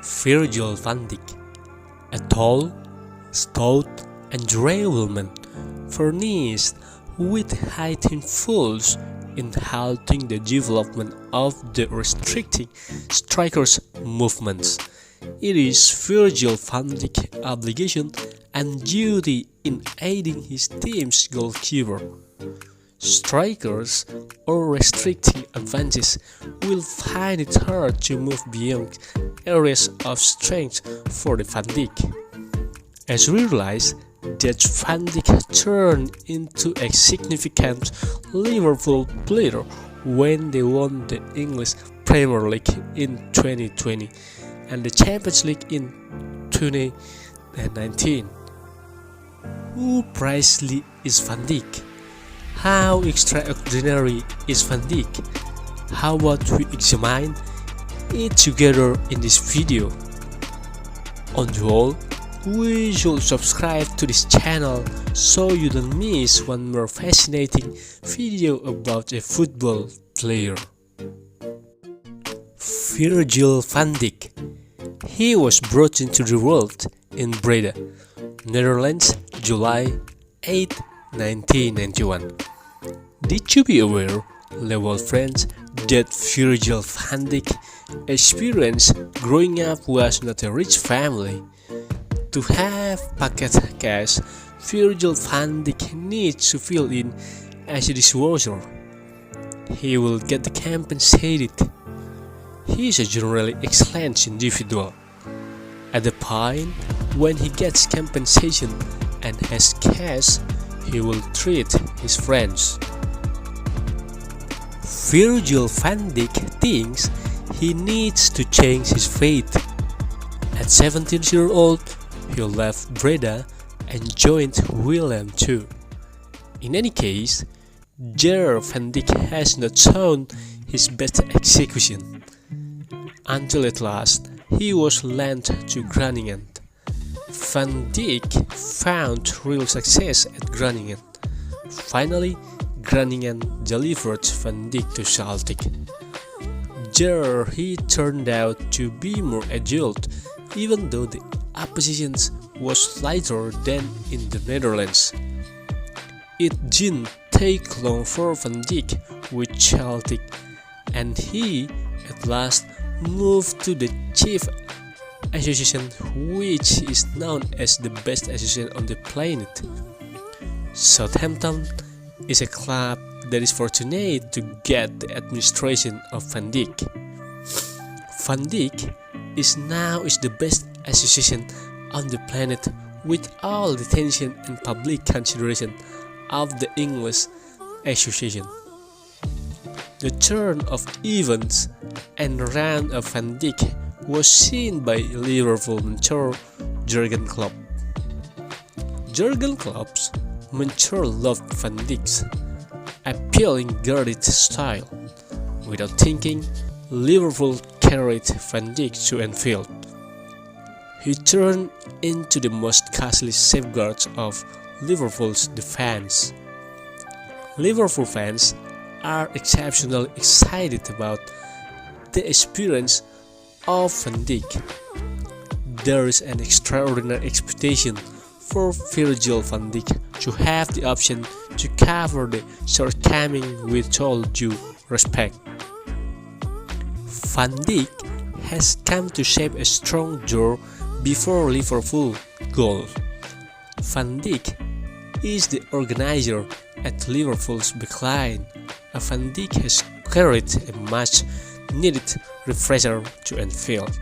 Virgil van Dijk, a tall, stout, and durable man, furnished with heightened tools in halting the development of the restricting strikers' movements. It is Virgil van Dijk's obligation and duty in aiding his team's goalkeeper. Strikers or restricting advances will find it hard to move beyond areas of strength for the Van Dijk. As we realize that Van Dijk turned into a significant Liverpool player when they won the English Premier League in 2020 and the Champions League in 2019. Who precisely is Van Dijk? How extraordinary is Van Dijk? How about we examine it together in this video? On the whole, we should subscribe to this channel so you don't miss one more fascinating video about a football player. Virgil van Dijk. He was brought into the world in Breda, Netherlands, July 8, 1991. Did you be aware, level friends, that Virgil van Dijk experience growing up was not a rich family? To have pocket cash, Virgil van Dijk needs to fill in as a dishwasher. He will get compensated. He is a generally excellent individual. At the point when he gets compensation and has cash, he will treat his friends. Virgil van Dijk thinks he needs to change his fate. At 17 years old, he left Breda and joined Willem II. In any case, Gerard van Dijk has not shown his best execution, until at last he was lent to Groningen. Van Dijk found real success at Groningen. Finally, Groningen delivered Van Dijk to Celtic. There he turned out to be more adult, even though the opposition was lighter than in the Netherlands. It didn't take long for Van Dijk with Celtic, and he at last moved to the chief association, which is known as the best association on the planet. Southampton is a club that is fortunate to get the administration of Van Dijk. Van Dijk is the best association on the planet, with all the attention and public consideration of the English association. The turn of events and run of Van Dijk was seen by Liverpool mentor Juergen Klopp. Juergen Klopp's mentor loved Van Dijk's appealing guarded style. Without thinking, Liverpool carried Van Dijk to Anfield. He turned into the most costly safeguards of Liverpool's defense. Liverpool fans are exceptionally excited about the experience of Van Dijk. There is an extraordinary expectation for Virgil van Dijk to have the option to cover the shortcoming with all due respect. Van Dijk has come to shape a strong door before Liverpool goal. Van Dijk is the organizer at Liverpool's backline. Van Dijk has carried a much needed refresher to Anfield.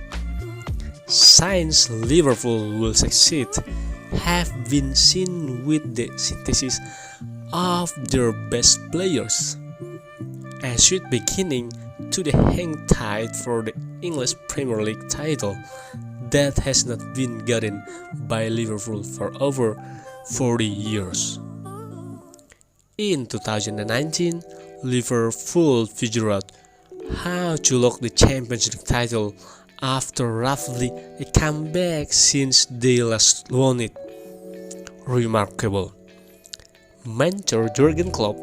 Signs Liverpool will succeed have been seen with the synthesis of their best players. A sweet beginning to the hang tight for the English Premier League title that has not been gotten by Liverpool for over 40 years. In 2019, Liverpool figured out how to lock the Champions League title after roughly a comeback since they last won it. Remarkable. Mentor Juergen Klopp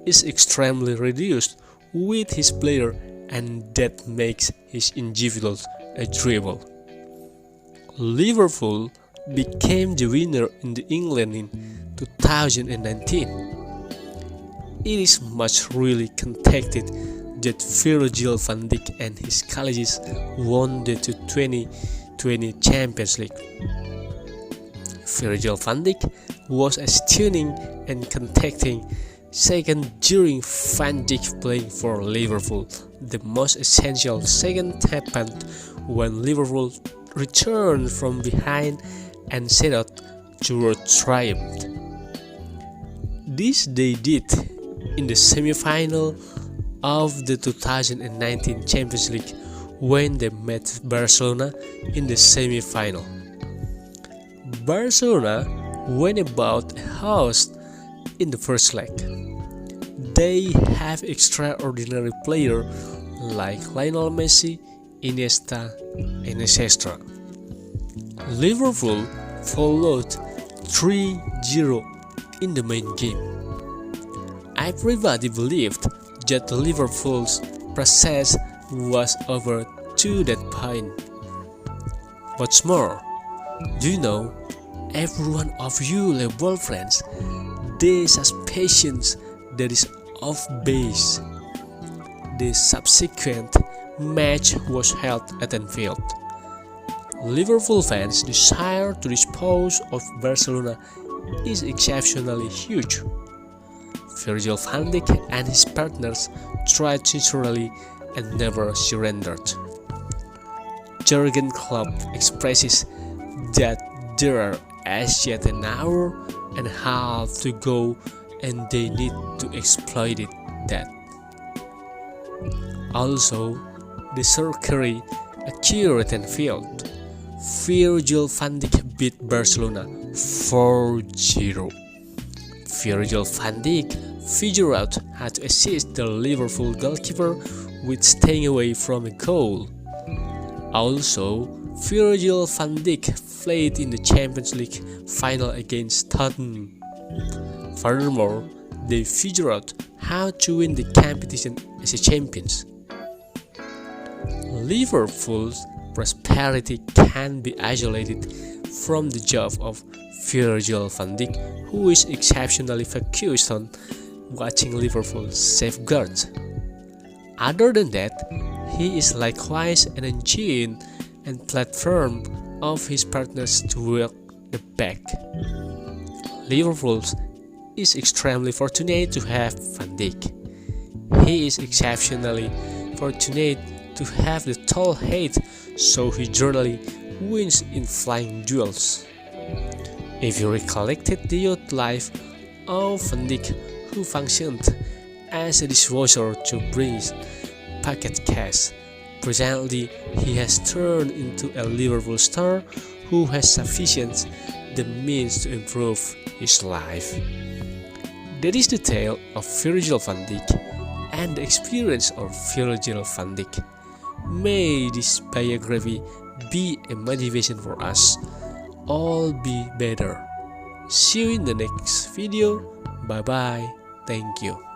is extremely reduced with his player, and that makes his individuals admirable. Liverpool became the winner in the England in 2019. It is much really contested that Virgil van Dijk and his colleagues won the 2020 Champions League. Virgil van Dijk was a stunning and contesting second during Van Dijk playing for Liverpool. The most essential second happened when Liverpool returned from behind and set out toward triumph. This they did in the semi-final of the 2019 Champions League when they met Barcelona in the semi-final. Barcelona went about a host in the first leg. They have extraordinary players like Lionel Messi, Iniesta, and etc. Liverpool followed 3-0 in the main game. Everybody believed that Liverpool's process was over to that point. What's more, do you know, every one of you Liverpool fans, the suspicions that is off base. The subsequent match was held at Anfield. Liverpool fans' desire to dispose of Barcelona is exceptionally huge. Virgil van Dijk and his partners tried sincerely and never surrendered. Juergen Klopp expresses that there are as yet an hour and a half to go and they need to exploit that. Also, the circuit occurred at Anfield. Virgil van Dijk beat Barcelona 4-0. Virgil van Dijk figured out how to assist the Liverpool goalkeeper with staying away from a goal. Also, Virgil van Dijk played in the Champions League final against Tottenham. Furthermore, they figured out how to win the competition as a champions. Liverpool's prosperity can be isolated from the job of Virgil van Dijk, who is exceptionally focused on watching Liverpool safeguards. Other than that, he is likewise an engine and platform of his partners to work the back. Liverpool is extremely fortunate to have Van Dijk. He is exceptionally fortunate to have the tall height, so he generally wins in flying duels. If you recollected the youth life of Van Dijk, who functioned as a dishwasher to bring his pocket cash, presently he has turned into a Liverpool star who has sufficient the means to improve his life. That is the tale of Virgil van Dijk and the experience of Virgil van Dijk. May this biography be a motivation for us all be better. See you in the next video. Bye bye. Thank you.